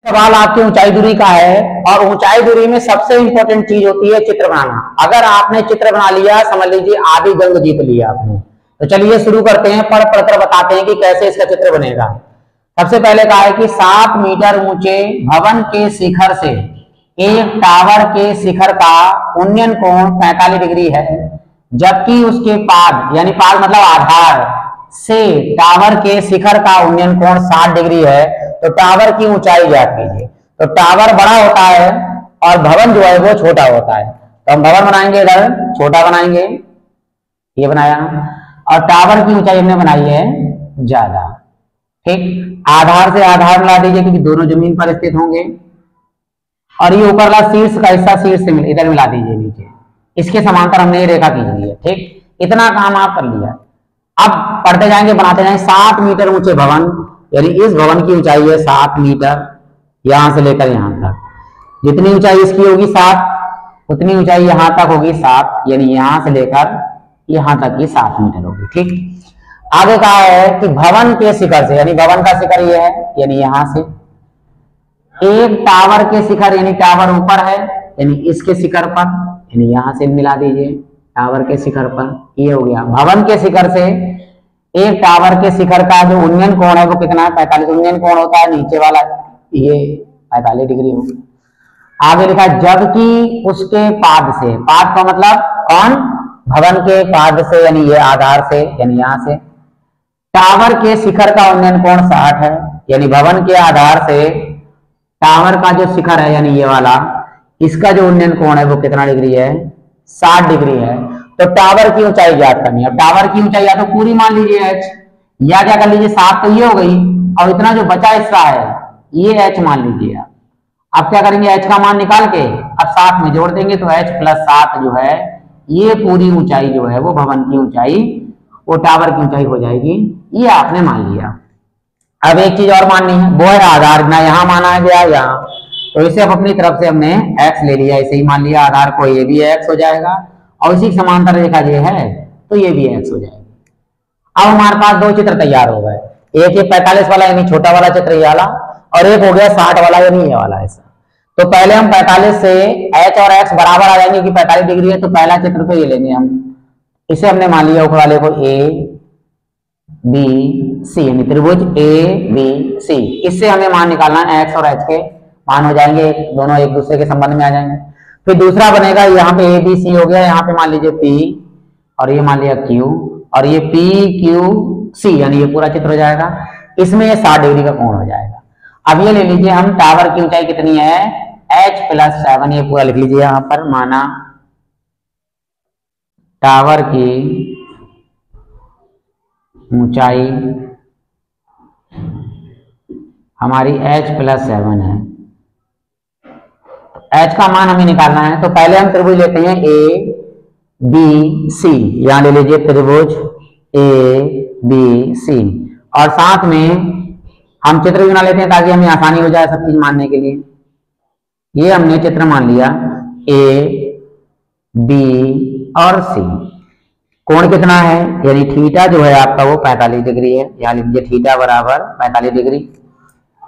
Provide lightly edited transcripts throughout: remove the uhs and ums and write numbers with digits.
सवाल आपकी ऊंचाई दूरी का है और ऊंचाई दूरी में सबसे इंपॉर्टेंट चीज होती है चित्र बनाना। अगर आपने चित्र बना लिया, समझ लीजिए आधी जंग जीत लिया आपने। तो चलिए शुरू करते हैं, पढ़ पढ़कर बताते हैं कि कैसे इसका चित्र बनेगा। सबसे पहले कहा है कि 7 मीटर ऊंचे भवन के शिखर से एक टावर के शिखर का उन्नयन कोण 45 डिग्री है, जबकि उसके पाद यानी पाद मतलब आधार से टावर के शिखर का उन्नयन कोण 60 डिग्री है। तो टावर की ऊंचाई ज्ञात कीजिए। तो टावर बड़ा होता है और भवन जो है वो छोटा होता है। तो हम भवन बनाएंगे, इधर छोटा बनाएंगे, ये बनाया, और टावर की ऊंचाई हमने बनाई है ज्यादा। ठीक, आधार से आधार मिला दीजिए क्योंकि दोनों जमीन पर स्थित होंगे, और ये ऊपरला शीर्ष का हिस्सा शीर्ष से इधर मिला दीजिए नीचे, इसके समांतर हमने ये रेखा खींच ली है। ठीक, इतना काम आप कर लिया। अब पढ़ते जाएंगे, बनाते जाएंगे। 7 मीटर ऊंचे भवन, यानी इस भवन की ऊंचाई है 7 मीटर, यहां से लेकर यहां तक। जितनी ऊंचाई इसकी होगी 7, उतनी ऊंचाई यहां तक होगी 7, यानी यहां से लेकर यहां तक की 7 मीटर होगी। ठीक, आगे कहा है कि भवन के शिखर से, यानी भवन का शिखर ये है, यानी यहां से एक टावर के शिखर, यानी टावर ऊपर है, यानी इसके शिखर पर, यानी यहां से मिला दीजिए टावर के शिखर पर, ये हो गया। भवन के शिखर से एक टावर के शिखर का जो उन्नयन कोण है वो कितना है? 45। उन्नयन कोण होता है नीचे वाला, ये 45 डिग्री होगा। आगे लिखा जबकि उसके पाद से, पाद का मतलब कौन? भवन के पाद से, यानी ये आधार से, यानी यहां से टावर के शिखर का उन्नयन कोण 60 है, यानी भवन के आधार से टावर का जो शिखर है, यानी ये वाला, इसका जो उन्नयन कोण है वो कितना डिग्री है? 60 डिग्री है। तो टावर की ऊंचाई ज्ञात करनी है। टावर की ऊंचाई या तो पूरी मान लीजिए h, या क्या कर लीजिए 7 तो ये हो गई, और इतना जो बचा हिस्सा है ये h मान लीजिए। अब क्या करेंगे, h का मान निकाल के अब 7 में जोड़ देंगे, तो h + 7 जो है ये पूरी ऊंचाई जो है वो भवन की ऊंचाई, वो टावर की ऊंचाई हो जाएगी। ये आपने मान लिया। अब एक चीज और माननी है, वो है आधार। ना यहाँ माना गया यहाँ, तो इसे अब अपनी तरफ से हमने x ले लिया, इसे ही मान लिया आधार को, ये भी x हो जाएगा, और इसी समांतर रेखा ये है तो ये भी x हो जाएगा। अब हमारे पास 2 चित्र तैयार हो गए, एक ये 45 वाला यानी छोटा वाला चित्र ये वाला, और एक हो गया 60 वाला यानी ये वाला ऐसा। तो पहले हम 45 से h और x बराबर आ जाएंगे कि 45 डिग्री है, तो पहला चित्र तो ये लेंगे हम, इसे हमने मान लिया ऊपर वाले को a b c, यानी त्रिभुज a b c। इससे हमें मान निकालना है, x और h के मान हो जाएंगे, दोनों एक दूसरे के संबंध में आ जाएंगे। फिर दूसरा बनेगा, यहाँ पे a b c हो गया, यहाँ पे मान लीजिए p, और ये मान लिया q, और ये p q c, यानी ये पूरा चित्र हो जाएगा। इसमें ये 60 डिग्री का कोण हो जाएगा। अब ये ले लीजिए हम, टावर की ऊंचाई कितनी है? h + 7, ये पूरा लिख लीजिए यहाँ पर, माना टावर की ऊंचाई हमारी h + 7 है। h का मान हमें निकालना है, तो पहले हम त्रिभुज लेते हैं a b c, यहां ले लीजिए त्रिभुज a b c, और साथ में हम चित्र भी बना लेते हैं ताकि हमें आसानी हो जाए सब चीज मानने के लिए। ये हमने चित्र मान लिया a b और c। कोण कितना है? यानी थीटा जो है आपका वो 45 डिग्री है, यहाँ लिख लीजिए थीटा बराबर 45 डिग्री।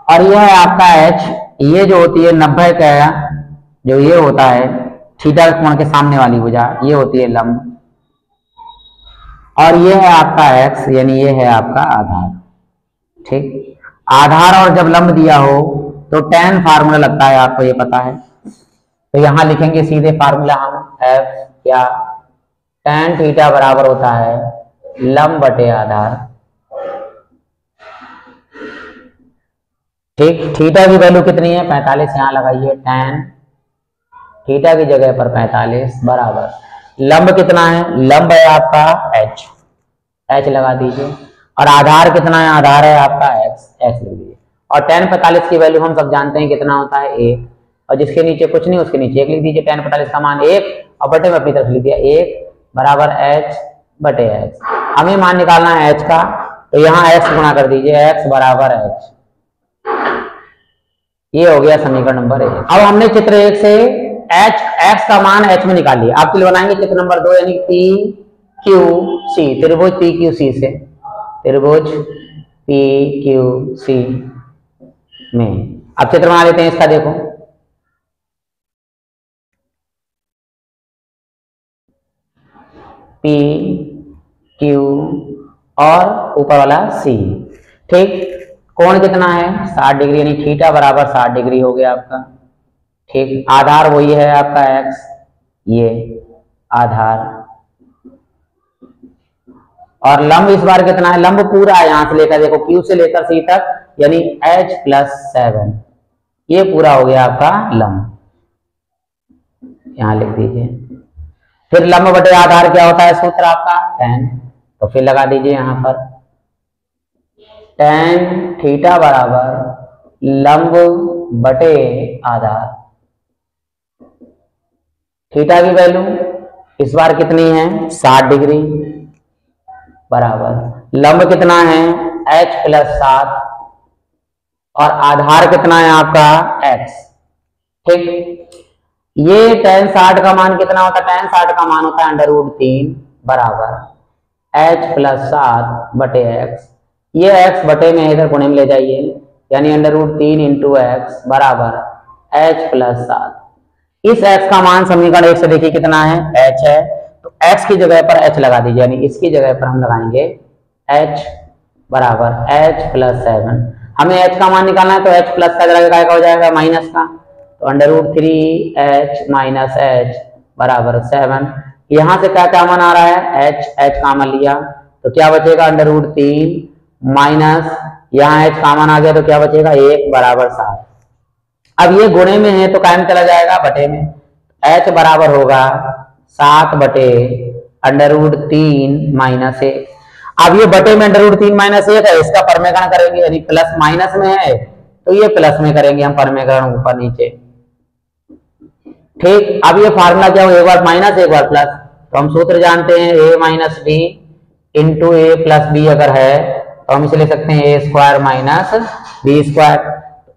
और यह है आपका h, ये जो होती है 90 का, जो ये होता है थीटा कोण के सामने वाली भुजा, ये होती है लंब, और ये है आपका x, यानी ये है आपका आधार। ठीक, आधार और जब लंब दिया हो तो tan फार्मूला लगता है, आपको ये पता है। तो यहां लिखेंगे सीधे फार्मूला हम, f या tan थीटा बराबर होता है लंब बटे आधार। ठीक, थीटा की वैल्यू कितनी है? 45, यहां लगाइए tan थीटा की जगह पर 45 बराबर लंब कितना है? लंब है आपका h लगा दीजिए, और आधार कितना है? आधार है आपका x लिख दीजिए। और tan 45 की वैल्यू हम सब जानते हैं कितना होता है 1, और जिसके नीचे कुछ नहीं उसके नीचे 1 लिख दीजिए। tan 45 का मान 1, और बटे में अपनी तरफ लिख दिया 1 बराबर h बटे x। हमें मान निकालना है h का, तो यहाँ x गुणा कर दीजिए, x बराबर h। ये हो गया समीकरण नंबर 1। अब हमने चित्र 1 से x का मान h में निकाल लिया। आपके लिए बनाएंगे चित्र नंबर 2, यानी p q c, त्रिभुज p q c से, त्रिभुज p q c में अब चित्र बना लेते हैं इसका, देखो P Q और ऊपर वाला C। ठीक, कोण कितना है 60 डिग्री, यानी थीटा बराबर 60 डिग्री हो गया आपका। ठीक, आधार वही है आपका x, ये आधार, और लंब इस बार कितना है, लंब पूरा है यहां से लेकर, देखो Q से लेकर C तक, यानी h+7, ये पूरा हो गया आपका लंब, यहां लिख दीजिए। फिर लंब बटे आधार क्या होता है सूत्र आपका, tan, तो फिर लगा दीजिए यहां पर tan थीटा बराबर लंब बटे आधार। थीटा की वैल्यू इस बार कितनी है 60 डिग्री, बराबर लंब कितना है h+7 और आधार कितना है आपका x। ठीक, ये tan 60 का मान कितना होता है, tan 60 का मान होता है √3 बराबर h+7 बटे x। ये x बटे में इधर कोने में ले जाइए, यानी √3 इंटू x बराबर h+7। इस x का मान समीकरण 1 से देखिए कितना है, h है, तो x की जगह पर h लगा दीजिए, यानी इसकी जगह पर हम लगाएंगे h बराबर h+7। हमें h का मान निकालना है, तो h प्लस का जगह क्या हो जाएगा माइनस का, तो √3h माइनस h बराबर 7। यहां से क्या क्या मान आ रहा है, h कामन लिया तो क्या बचेगा √3 माइनस, यहाँ h कामन आ गया तो क्या बचेगा 1 बराबर 7। अब ये गुणे में है तो कायम चला जाएगा बटे में, h बराबर होगा 7 बटे √3 माइनस 1। अब ये बटे में √3 माइनस 1 है, इसका परमेकरण करेंगे, यानी प्लस माइनस में है तो ये प्लस में करेंगे हम परमेकरण ऊपर नीचे। ठीक, अब ये फार्मूला क्या हो, एक बार माइनस एक बार प्लस, तो हम सूत्र जानते हैं a minus D into A plus B अगर है तो हम इसे ले सकते हैं a² माइनस b²।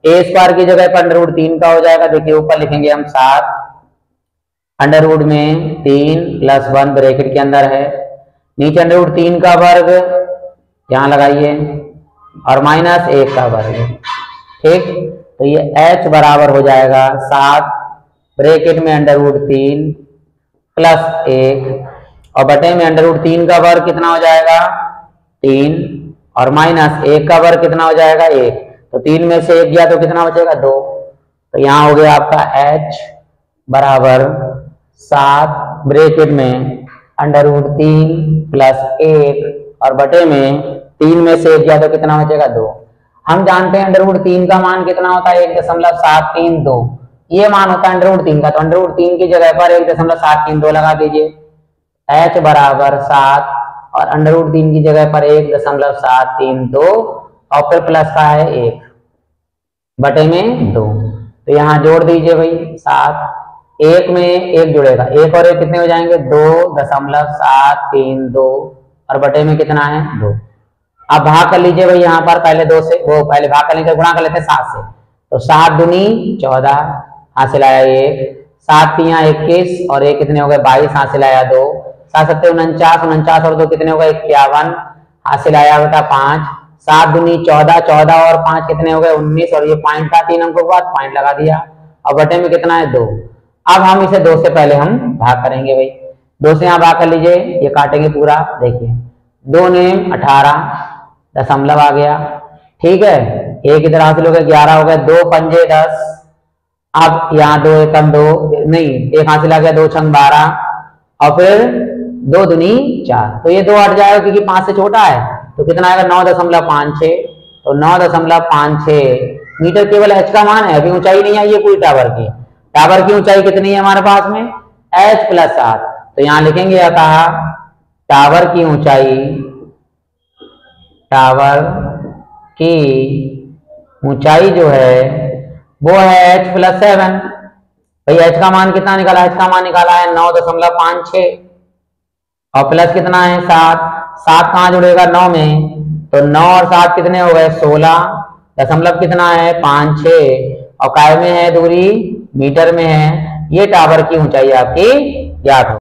a² की जगह पर √3 का हो जाएगा, देखिए ऊपर लिखेंगे हम 7 अंडर में 3 प्लस 1 ब्रैकेट के अंदर है, नीचे √3 का वर्ग यहां लगाइए और माइनस 1 का वर्ग। ठीक, तो ये h बराबर हो जाएगा 7 ब्रैकेट में √3 प्लस 1 और बटे में √3 का वर्ग कितना हो जाएगा 3 और माइनस 1 का वर्ग कितना हो जाएगा 1, तो 3 में से 1 गया तो कितना बचेगा 2, तो यहाँ हो गया आपका h बराबर 7 ब्रैकेट में √3 प्लस 1 और बटे में 3 में से 1 गया तो कितना बचेगा 2। हम जानते हैं √3 का मान कितना होता है 1.732, ये मान होता है √3 का, तो √3 की जगह पर 1.732 लगा दीजिए, h बराबर 7 और √3 की जगह पर 1.732 और फिर प्लस का है 1 बटे में 2, तो यहाँ जोड़ दीजिए भाई 7, 1 में 1 जुड़ेगा, 1 और 1 कितने हो जाएंगे 2.732 और बटे में कितना है 2। अब भाग कर लीजिए भाई, यहाँ पर पहले 2 से, वो पहले भाग कर लीजिए, गुणा कर लेते हैं 7 से, तो 7 दूनी 14 हासिल आया 1, 7 3 21 और 1 कितने हो गए 22 हासिल आया 2, 7 7 49, 49 और 2 कितने हो गए 51 हासिल आया बेटा 5, 7 दूनी 14, 14 और 5 कितने हो गए 19 और ये पॉइंट था 3 अंकों के बाद पॉइंट लगा दिया और बटे में कितना है 2। अब हम इसे 2 से पहले हम भाग करेंगे भाई, 2 से यहाँ भाग कर लीजिए, ये काटेंगे पूरा, देखिए 2 ने 18 दशमलव आ गया। ठीक है, 1 इधर हासिल हो गया 11 हो गए, 2 पंजे 10, अब यहाँ 2 एकम 2 नहीं 1 हासिल आ गया, 2 छंग 12 और फिर 2 दूनी 4, तो ये 2 हट जाएगा क्योंकि 5 से छोटा है, तो कितना आएगा 9.56, तो 9.56 मीटर केवल h का मान है, अभी ऊंचाई नहीं आई है कोई टावर की। टावर की ऊंचाई कितनी है हमारे पास में h+7, तो यहाँ लिखेंगे अतः टावर की ऊंचाई जो है वो है h+7। भाई h का मान कितना निकाला, h का मान निकाला है 9.56 और प्लस कितना है 7, 7 कहाँ जुड़ेगा 9 में, तो 9 और 7 कितने हो गए 16, दशमलव कितना है 5-6 और काय में है दूरी मीटर में है। ये टावर की ऊंचाई आपकी ज्ञात हो।